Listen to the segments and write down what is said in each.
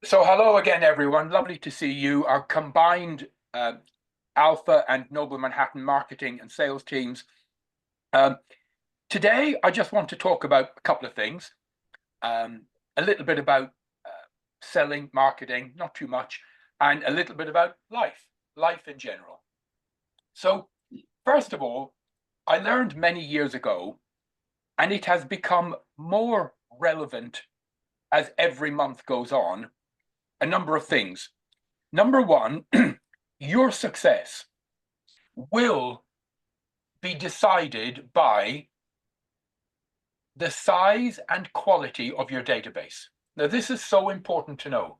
So hello again, everyone. Lovely to see you. Our combined Alpha and Noble Manhattan marketing and sales teams. Um, Today, I just want to talk about a couple of things. A little bit about selling, marketing, not too much, and a little bit about life in general. So, first of all, I learned many years ago, and it has become more relevant as every month goes on, a number of things. Number one, your success will be decided by the size and quality of your database. Now, this is so important to know.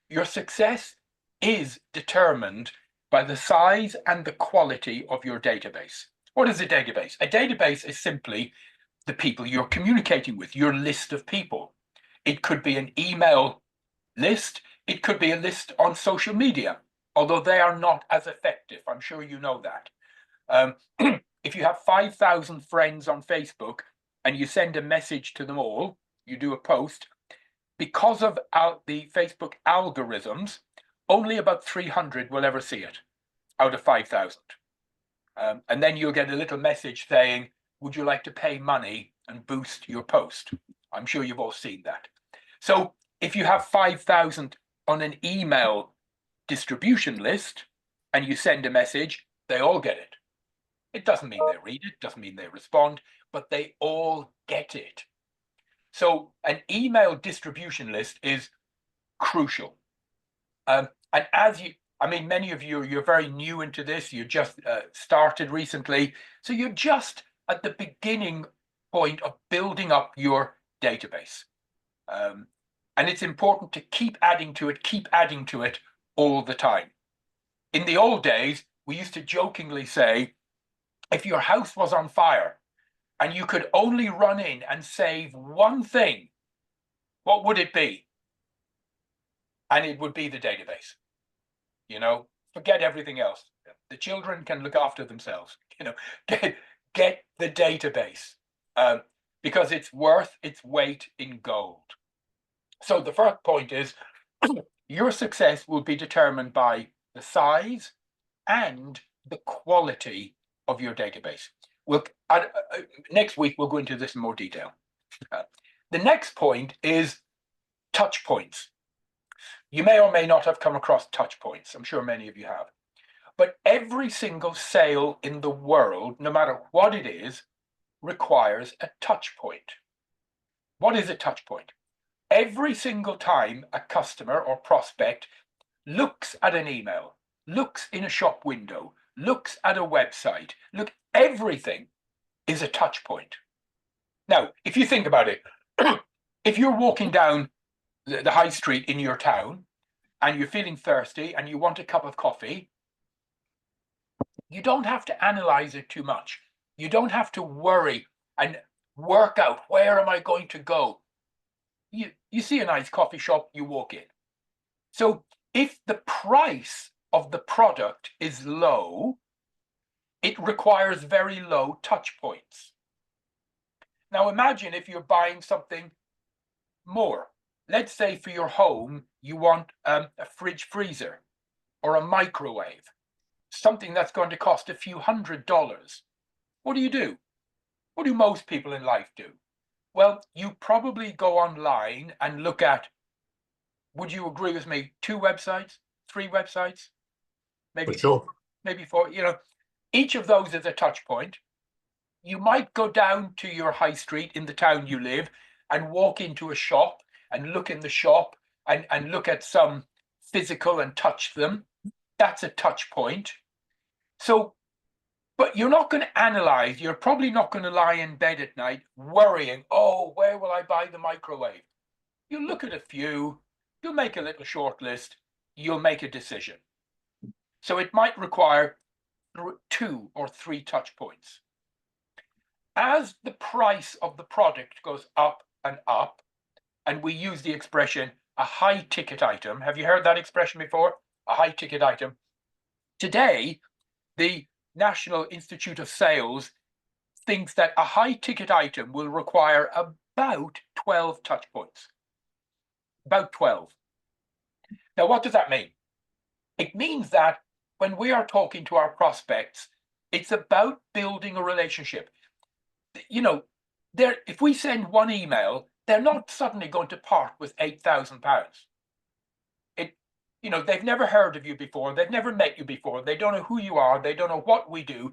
Your success is determined by the size and the quality of your database. What is a database? A database is simply the people you're communicating with, your list of people. It could be an email list, it could be a list on social media, although they are not as effective. I'm sure you know that. If you have 5,000 friends on Facebook and you send a message to them all, you do a post, because of the Facebook algorithms, only about 300 will ever see it out of 5,000. And then you'll get a little message saying, would you like to pay money and boost your post? I'm sure you've all seen that. So if you have 5,000 on an email distribution list and you send a message, they all get it. It doesn't mean they read it, doesn't mean they respond, but they all get it. So an email distribution list is crucial. And many of you, you're very new into this. You just started recently. So you're just at the beginning point of building up your database. And it's important to keep adding to it all the time. In the old days, we used to jokingly say, if your house was on fire and you could only run in and save one thing, what would it be? And it would be the database. Forget everything else. The children can look after themselves. Get the database because it's worth its weight in gold. So the first point is your success will be determined by the size and the quality of your database. Next week, we'll go into this in more detail. The next point is touch points. You may or may not have come across touch points. I'm sure many of you have. But every single sale in the world, no matter what it is, requires a touch point. What is a touch point? Every single time a customer or prospect looks at an email, looks in a shop window, looks at a website, everything is a touch point. Now, if you think about it, if you're walking down the high street in your town and you're feeling thirsty and you want a cup of coffee, you don't have to analyze it too much. You don't have to worry and work out, where am I going to go? You see a nice coffee shop, you walk in. So if the price of the product is low, it requires very low touch points. Now imagine if you're buying something more. Let's say for your home, you want a fridge freezer or a microwave, something that's going to cost a few $100s. What do? What do most people in life do? Well, you probably go online and look at, would you agree with me, 2 websites, 3 websites, maybe For sure. maybe 4. Each of those is a touch point. You might go down to your high street in the town you live and walk into a shop and look in the shop and look at some physical and touch them. That's a touch point. So, but you're not going to analyze. You're probably not going to lie in bed at night worrying, oh, where will I buy the microwave? You look at a few, you'll make a little short list, you'll make a decision. So it might require 2 or 3 touch points. As the price of the product goes up, and we use the expression a high ticket item. Have you heard that expression before? A high ticket item. Today, the National Institute of Sales thinks that a high ticket item will require about 12 touch points. About 12. Now, what does that mean? It means that when we are talking to our prospects, it's about building a relationship. You know, if we send one email, they're not suddenly going to part with £8,000. They've never heard of you before. They've never met you before. They don't know who you are. They don't know what we do.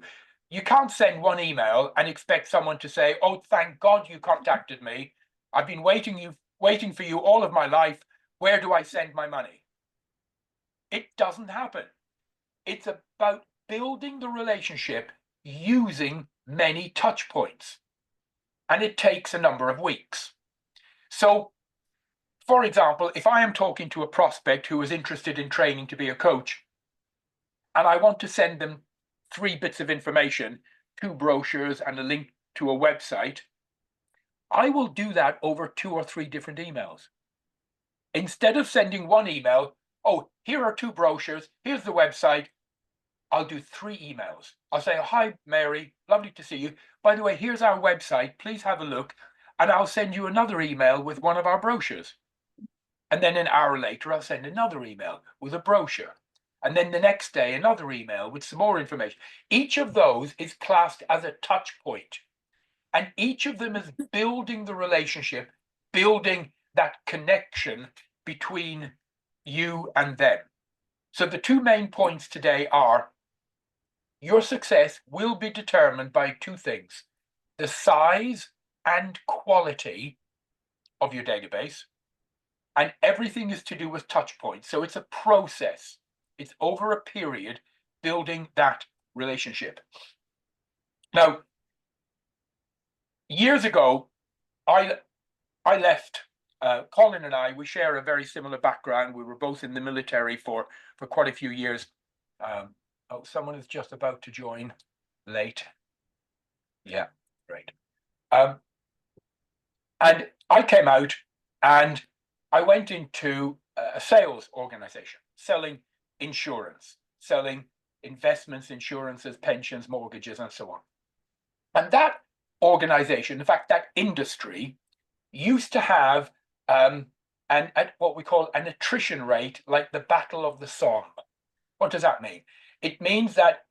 You can't send one email and expect someone to say, "Oh, thank God you contacted me. I've been waiting for you all of my life. Where do I send my money?" It doesn't happen. It's about building the relationship using many touch points. And it takes a number of weeks. So, for example, if I am talking to a prospect who is interested in training to be a coach, and I want to send them 3 bits of information, 2 brochures and a link to a website, I will do that over 2 or 3 different emails. Instead of sending one email, "Oh, here are 2 brochures, here's the website," I'll do 3 emails. I'll say, "Hi, Mary, lovely to see you. By the way, here's our website, please have a look." And I'll send you another email with one of our brochures. And then an hour later, I'll send another email with a brochure. And then the next day, another email with some more information. Each of those is classed as a touch point. And each of them is building the relationship, building that connection between you and them. So the 2 main points today are: your success will be determined by 2 things: the size and quality of your database, and everything is to do with touch points. So it's a process. It's over a period building that relationship. Now, years ago, I left. Colin and I, we share a very similar background. We were both in the military for quite a few years. Oh, someone is just about to join late. Yeah, great. And I came out and I went into a sales organization, selling insurance, selling investments, insurances, pensions, mortgages, and so on. And that organization, in fact, that industry, used to have what we call an attrition rate, like the Battle of the Somme. What does that mean? It means that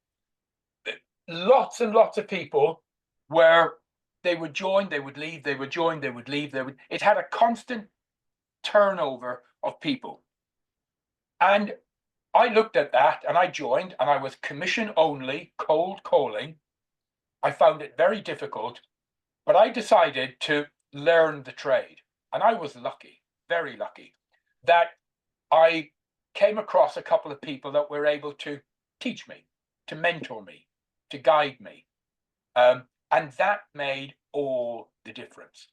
lots and lots of people they would join, they would leave, they would join, they would leave. It had a constant turnover of people. And I looked at that and I joined, and I was commission only, cold calling. I found it very difficult, but I decided to learn the trade. And I was lucky, very lucky, that I came across a couple of people that were able to teach me, to mentor me, to guide me. And that made all the difference.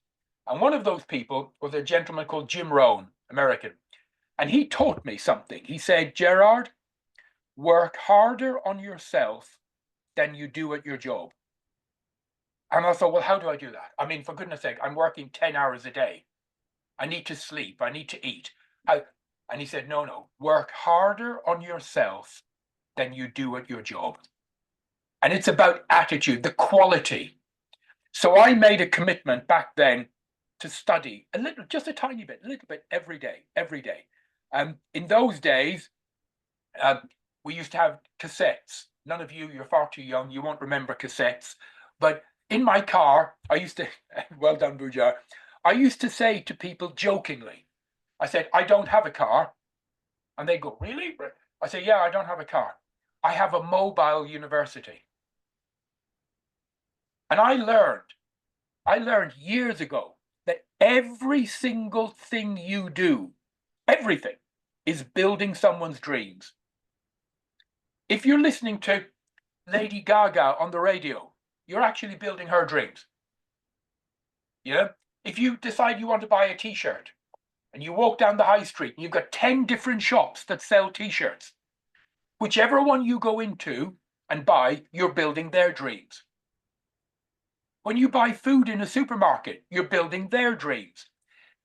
And one of those people was a gentleman called Jim Rohn, American. And he taught me something. He said, "Gerard, work harder on yourself than you do at your job." And I thought, well, how do I do that? I mean, for goodness sake, I'm working 10 hours a day. I need to sleep. I need to eat. And he said, no, work harder on yourself than you do at your job. And it's about attitude, the quality. So I made a commitment back then to study a little, just a tiny bit, a little bit every day. In those days, we used to have cassettes. None of you, you're far too young, you won't remember cassettes. But in my car, I used to, well done, Bujar, I used to say to people jokingly, I said, "I don't have a car." And they go, "Really?" I say, "Yeah, I don't have a car. I have a mobile university." And I learned years ago that every single thing you do, everything, is building someone's dreams. If you're listening to Lady Gaga on the radio, you're actually building her dreams. Yeah. If you decide you want to buy a t-shirt and you walk down the high street and you've got 10 different shops that sell t-shirts, whichever one you go into and buy, you're building their dreams. When you buy food in a supermarket, you're building their dreams.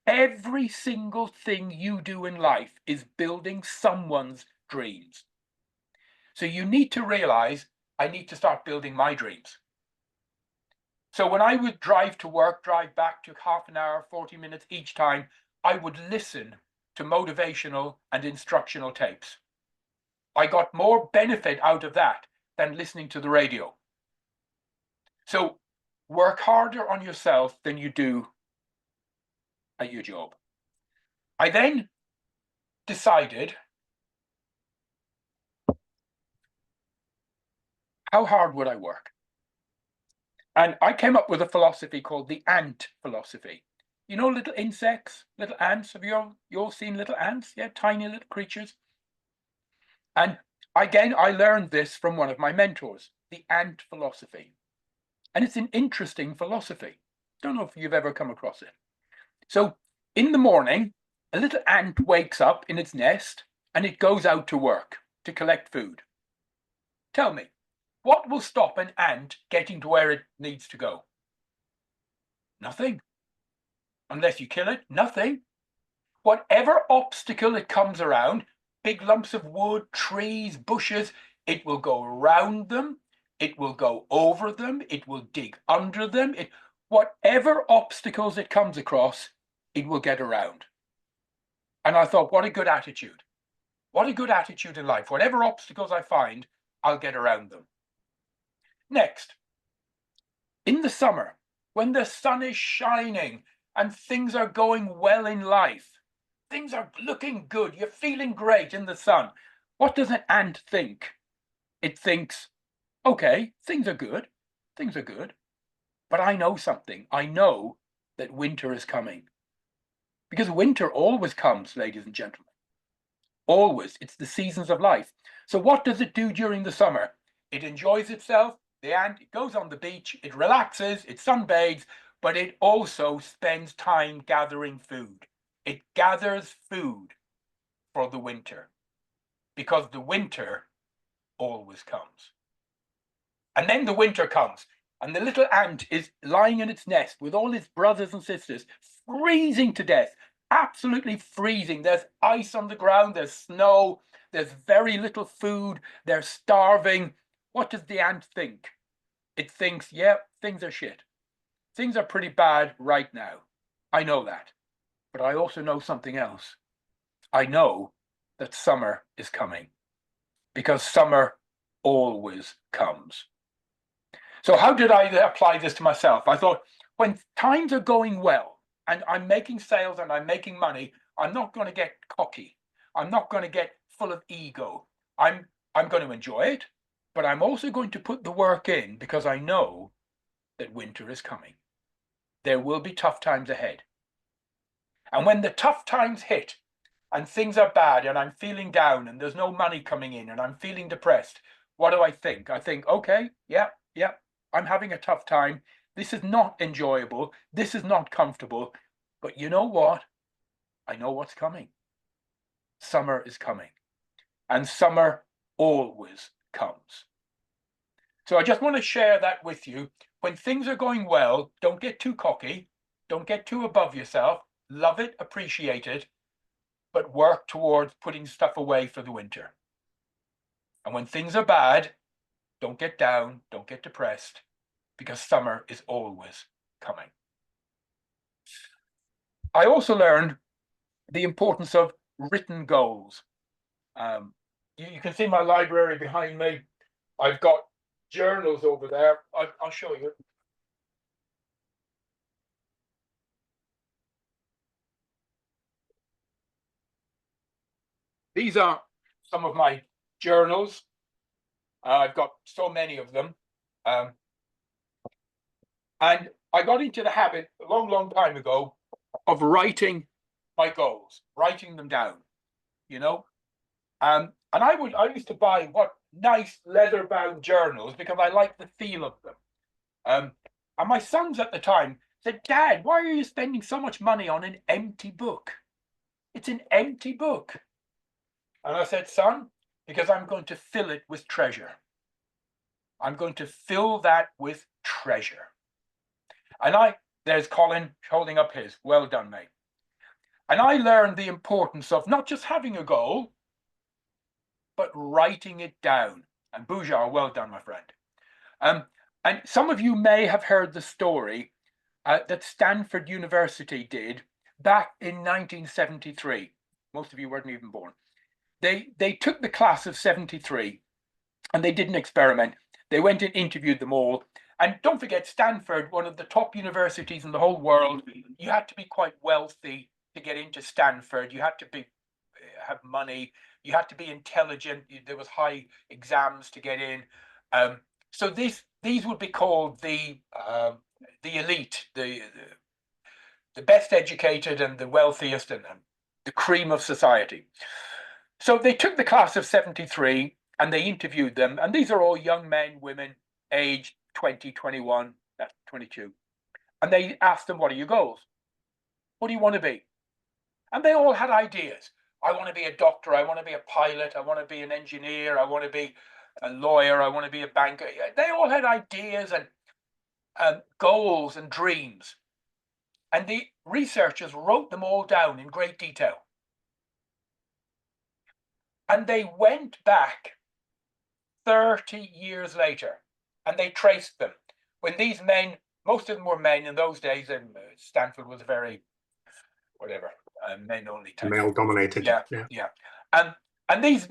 Every single thing you do in life is building someone's dreams. So you need to realize, I need to start building my dreams. So when I would drive to work, drive back, took half an hour, 40 minutes each time, I would listen to motivational and instructional tapes. I got more benefit out of that than listening to the radio. So work harder on yourself than you do at your job. I then decided, how hard would I work? And I came up with a philosophy called the ant philosophy. You know, little insects, little ants. Have you all seen little ants? Yeah, tiny little creatures. And again, I learned this from one of my mentors, the ant philosophy. And it's an interesting philosophy. Don't know if you've ever come across it. So in the morning, a little ant wakes up in its nest and it goes out to work to collect food. Tell me, what will stop an ant getting to where it needs to go? Nothing. Unless you kill it, nothing. Whatever obstacle it comes around, big lumps of wood, trees, bushes, it will go around them, it will go over them, it will dig under them. Whatever obstacles it comes across, it will get around. And I thought, what a good attitude. What a good attitude in life. Whatever obstacles I find, I'll get around them. Next, in the summer, when the sun is shining and things are going well in life, things are looking good, you're feeling great in the sun, what does an ant think? It thinks, okay, things are good, but I know something. I know that winter is coming. Because winter always comes, ladies and gentlemen. Always. It's the seasons of life. So what does it do during the summer? It enjoys itself. The ant, it goes on the beach, it relaxes, it sunbathes, but it also spends time gathering food. It gathers food for the winter, because the winter always comes. And then the winter comes, and the little ant is lying in its nest with all its brothers and sisters, freezing to death, absolutely freezing. There's ice on the ground, there's snow, there's very little food, they're starving. What does the ant think? It thinks, yeah, things are shit. Things are pretty bad right now. I know that. But I also know something else. I know that summer is coming, because summer always comes. So how did I apply this to myself? I thought, when times are going well and I'm making sales and I'm making money, I'm not going to get cocky. I'm not going to get full of ego. I'm going to enjoy it, but I'm also going to put the work in, because I know that winter is coming. There will be tough times ahead. And when the tough times hit and things are bad and I'm feeling down and there's no money coming in and I'm feeling depressed, what do I think? I think, okay, yeah, I'm having a tough time. This is not enjoyable. This is not comfortable. But you know what? I know what's coming. Summer is coming. And summer always comes. So I just want to share that with you. When things are going well, don't get too cocky. Don't get too above yourself. Love it, appreciate it, but work towards putting stuff away for the winter. And when things are bad, don't get down, don't get depressed, because summer is always coming. I also learned the importance of written goals. You can see my library behind me. I've got journals over there. I'll show you. These are some of my journals. I've got so many of them. And I got into the habit a long time ago of writing my goals, writing them down, you know. And I used to buy nice leather-bound journals because I like the feel of them. And my sons at the time said, "Dad, why are you spending so much money on an empty book? It's an empty book." And I said, "Son, because I'm going to fill it with treasure. I'm going to fill that with treasure." And there's Colin holding up his. Well done, mate. And I learned the importance of not just having a goal, but writing it down. And Boujar, well done, my friend. And some of you may have heard the story that Stanford University did back in 1973. Most of you weren't even born. They took the class of 73 and they did an experiment. They went and interviewed them all. And don't forget, Stanford, one of the top universities in the whole world, you had to be quite wealthy to get into Stanford. You had to have money. You had to be intelligent. There was high exams to get in. So these would be called the elite, the best educated and the wealthiest and the cream of society. So they took the class of 73 and they interviewed them. And these are all young men, women, aged 20, 21, that's 22. And they asked them, what are your goals? What do you want to be? And they all had ideas. I want to be a doctor. I want to be a pilot. I want to be an engineer. I want to be a lawyer. I want to be a banker. They all had ideas and goals and dreams. And the researchers wrote them all down in great detail. And they went back 30 years later and they traced them. When these men, most of them were men in those days, and Stanford was very, whatever, men only type. Male dominated. Yeah. And these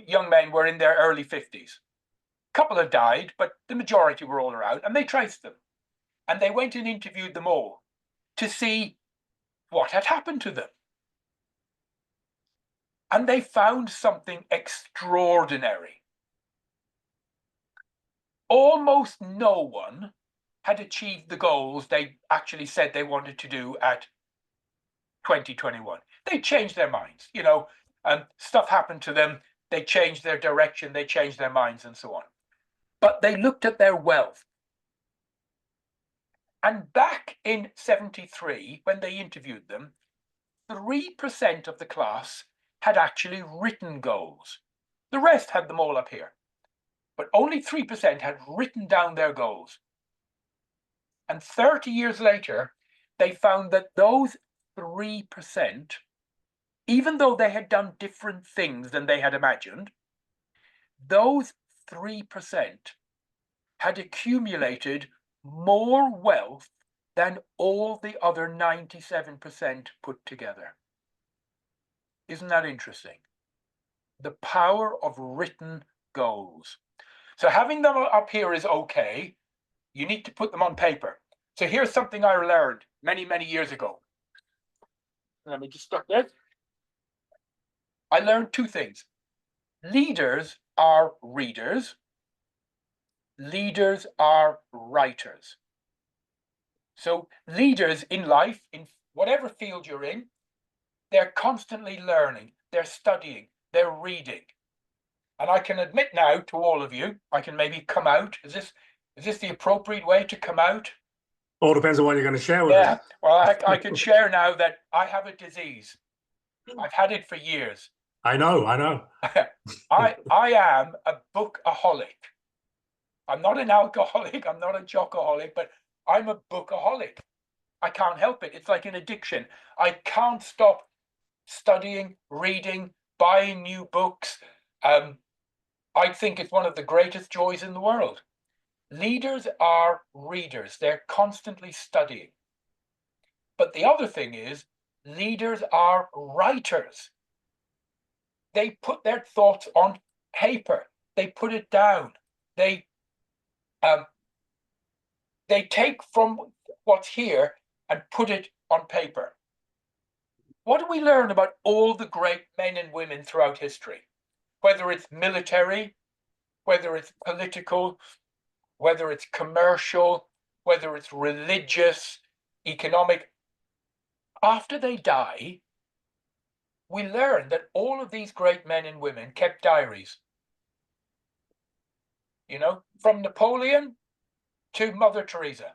young men were in their early 50s. A couple had died, but the majority were all around, and they traced them. And they went and interviewed them all to see what had happened to them. And they found something extraordinary. Almost no one had achieved the goals they actually said they wanted to do at 2021. They changed their minds, stuff happened to them. They changed their direction. They changed their minds and so on. But they looked at their wealth. And back in 73, when they interviewed them, 3% of the class had actually written goals. The rest had them all up here. But only 3% had written down their goals. And 30 years later, they found that those 3%, even though they had done different things than they had imagined, those 3% had accumulated more wealth than all the other 97% put together. Isn't that interesting? The power of written goals. So having them up here is okay. You need to put them on paper. So here's something I learned many, many years ago. Let me just stop there. I learned two things. Leaders are readers. Leaders are writers. So leaders in life, in whatever field you're in, they're constantly learning, they're studying, they're reading. And I can admit now to all of you, I can maybe come out. Is this the appropriate way to come out? All depends on what you're going to share with us. Well, I can share now that I have a disease. I've had it for years. I know. I am a bookaholic. I'm not an alcoholic, I'm not a jockaholic, but I'm a bookaholic. I can't help it. It's like an addiction. I can't stop studying, reading, buying new books. I think it's one of the greatest joys in the world. Leaders are readers. They're constantly studying. But the other thing is, leaders are writers. They put their thoughts on paper. They put it down. They take from what's here and put it on paper. What do we learn about all the great men and women throughout history? Whether it's military, whether it's political, whether it's commercial, whether it's religious, economic. After they die, we learn that all of these great men and women kept diaries. From Napoleon to Mother Teresa,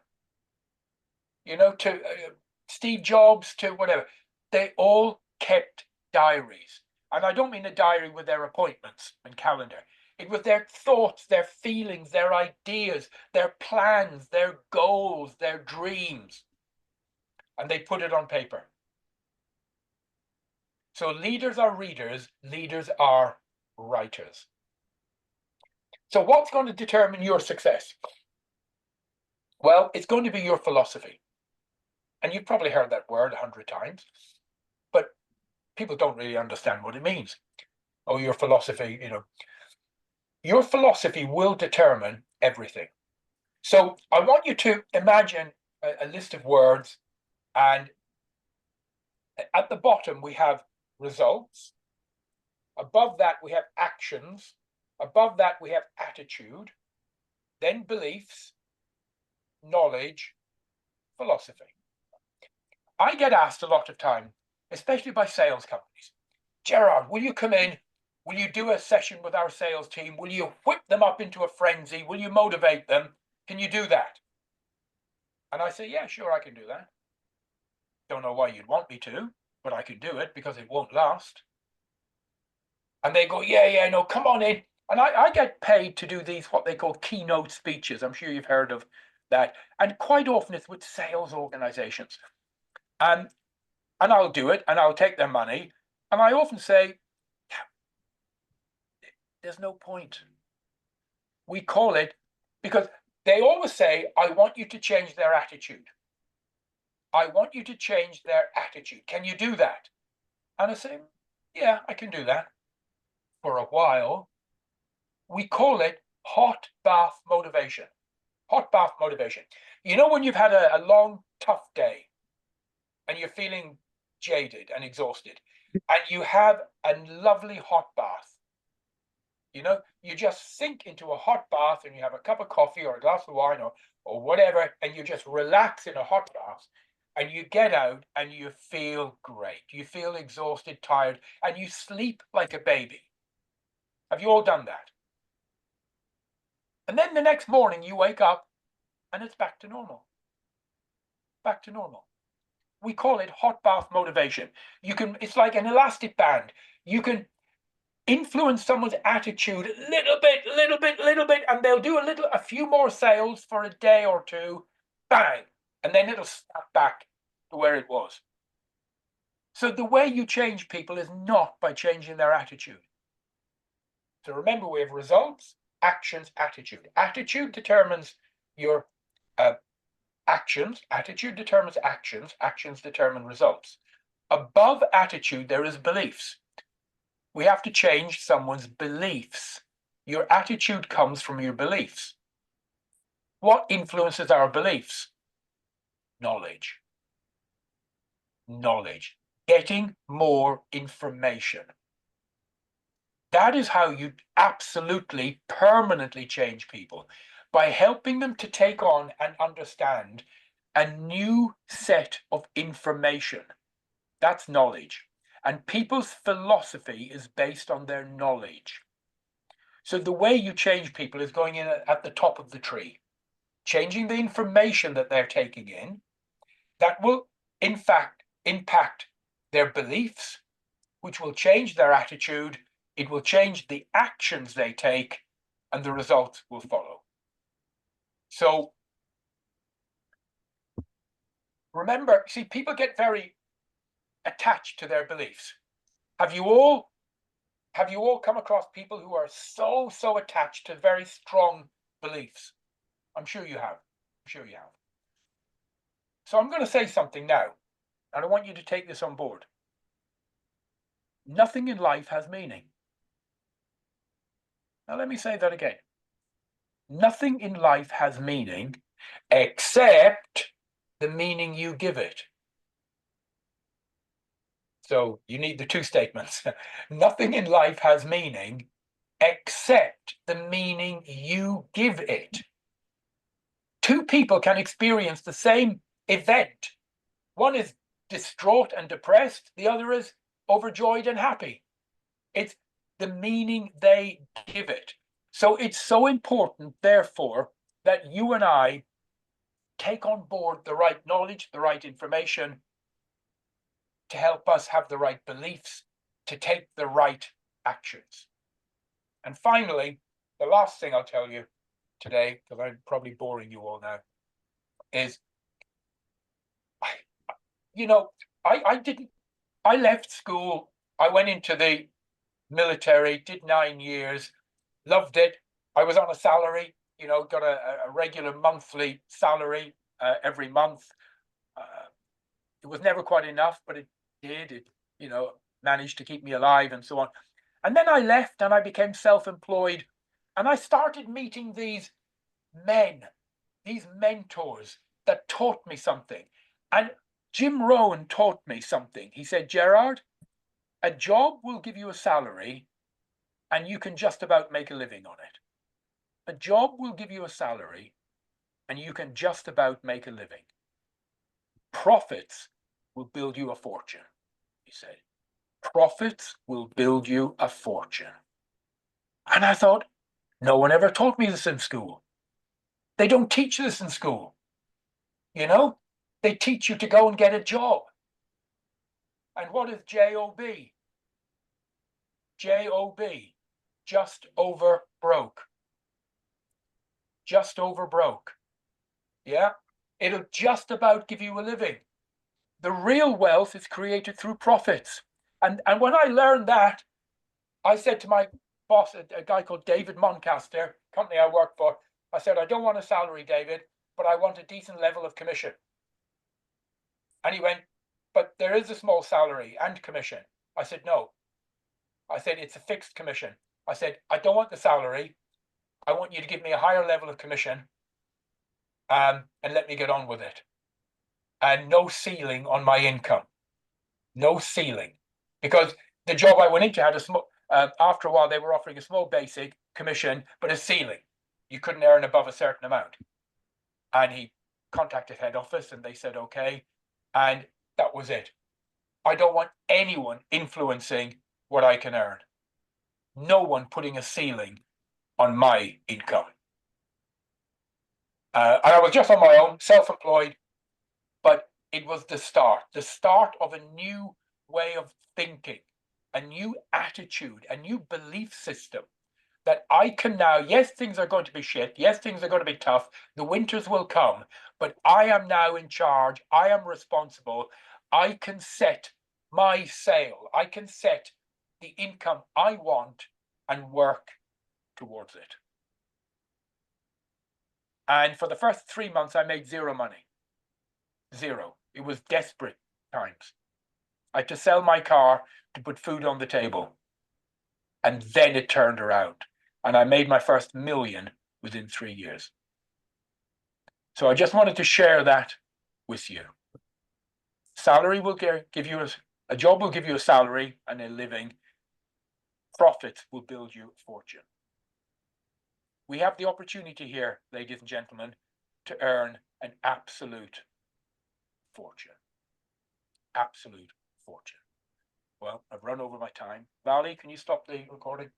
to Steve Jobs, to whatever. They all kept diaries. And I don't mean a diary with their appointments and calendar. It was their thoughts, their feelings, their ideas, their plans, their goals, their dreams. And they put it on paper. So leaders are readers, leaders are writers. So what's going to determine your success? Well, it's going to be your philosophy. And you've probably heard that word 100 times. But people don't really understand what it means. Oh, your philosophy, your philosophy will determine everything. So I want you to imagine a list of words, and at the bottom we have results. Above that we have actions. Above that we have attitude, then beliefs, knowledge, philosophy. I get asked a lot of time, especially by sales companies, Gerard, will you come in? Will you do a session with our sales team? Will you whip them up into a frenzy? Will you motivate them? Can you do that? And I say, yeah, sure, I can do that. Don't know why you'd want me to, but I can do it because it won't last. And they go, yeah, no, come on in. And I get paid to do these, what they call keynote speeches. I'm sure you've heard of that. And quite often it's with sales organizations. And I'll do it and I'll take their money. And I often say, there's no point. We call it, because they always say, I want you to change their attitude. I want you to change their attitude. Can you do that? And I say, yeah, I can do that. For a while, we call it hot bath motivation. Hot bath motivation. You know, when you've had a long, tough day and you're feeling jaded and exhausted, and you have a lovely hot bath, you just sink into a hot bath and you have a cup of coffee or a glass of wine or whatever, and you just relax in a hot bath, and you get out and you feel great. You feel exhausted, tired, and you sleep like a baby. Have you all done that? And then the next morning you wake up and it's back to normal. Back to normal. We call it hot bath motivation. It's like an elastic band. You can influence someone's attitude a little bit, and they'll do a few more sales for a day or two, bang, and then it'll snap back to where it was. So the way you change people is not by changing their attitude. So remember, we have results, actions, attitude. Attitude determines your actions. Attitude determines actions. Actions determine results. Above attitude, there is beliefs. We have to change someone's beliefs. Your attitude comes from your beliefs. What influences our beliefs? Knowledge. Knowledge. Getting more information. That is how you absolutely permanently change people, by helping them to take on and understand a new set of information. That's knowledge. And people's philosophy is based on their knowledge. So the way you change people is going in at the top of the tree, changing the information that they're taking in. That will, in fact, impact their beliefs, which will change their attitude. It will change the actions they take, and the results will follow. So remember, see, people get very attached to their beliefs. Have you all come across people who are so attached to very strong beliefs? I'm sure you have. So I'm going to say something now, and I want you to take this on board. Nothing in life has meaning. Now let me say that again. Nothing in life has meaning except the meaning you give it. So you need the two statements. Nothing in life has meaning except the meaning you give it. Two people can experience the same event. One is distraught and depressed. The other is overjoyed and happy. It's the meaning they give it. So it's so important, therefore, that you and I take on board the right knowledge, the right information, to help us have the right beliefs, to take the right actions. And finally, the last thing I'll tell you today, because I'm probably boring you all now, is, I left school, I went into the military, did 9 years, loved it. I was on a salary, got a regular monthly salary every month. It was never quite enough, but it did. managed to keep me alive and so on. And then I left and I became self-employed, and I started meeting these men, these mentors that taught me something. And Jim Rohn taught me something. He said, Gerard, a job will give you a salary and you can just about make a living on it. A job will give you a salary and you can just about make a living. Profits will build you a fortune, he said. Profits will build you a fortune. And I thought, no one ever taught me this in school. They don't teach this in school. You know, they teach you to go and get a job. And what is J-O-B? J-O-B, just over broke. Just over broke. Yeah, it'll just about give you a living. The real wealth is created through profits. And when I learned that, I said to my boss, a guy called David Moncaster, company I work for, I said, I don't want a salary, David, but I want a decent level of commission. And he went, but there is a small salary and commission. I said, no. I said, it's a fixed commission. I said, I don't want the salary. I want you to give me a higher level of commission and let me get on with it. And no ceiling on my income. No ceiling. Because the job I went into had a small, after a while, they were offering a small basic commission, but a ceiling. You couldn't earn above a certain amount. And he contacted head office and they said, okay. And that was it. I don't want anyone influencing what I can earn. No one putting a ceiling on my income. And I was just on my own, self-employed, but it was the start of a new way of thinking, a new attitude, a new belief system that I can now, yes, things are going to be shit. Yes, things are going to be tough. The winters will come, but I am now in charge. I am responsible. I can set my sail. I can set the income I want and work towards it. And for the first 3 months, I made zero money. Zero. It was desperate times. I had to sell my car to put food on the table. And then it turned around. And I made my first million within 3 years. So I just wanted to share that with you. Salary will give you a job will give you a salary and a living. Profits will build you a fortune. We have the opportunity here, ladies and gentlemen, to earn an absolute fortune. Absolute fortune. Well, I've run over my time. Vali, can you stop the recording?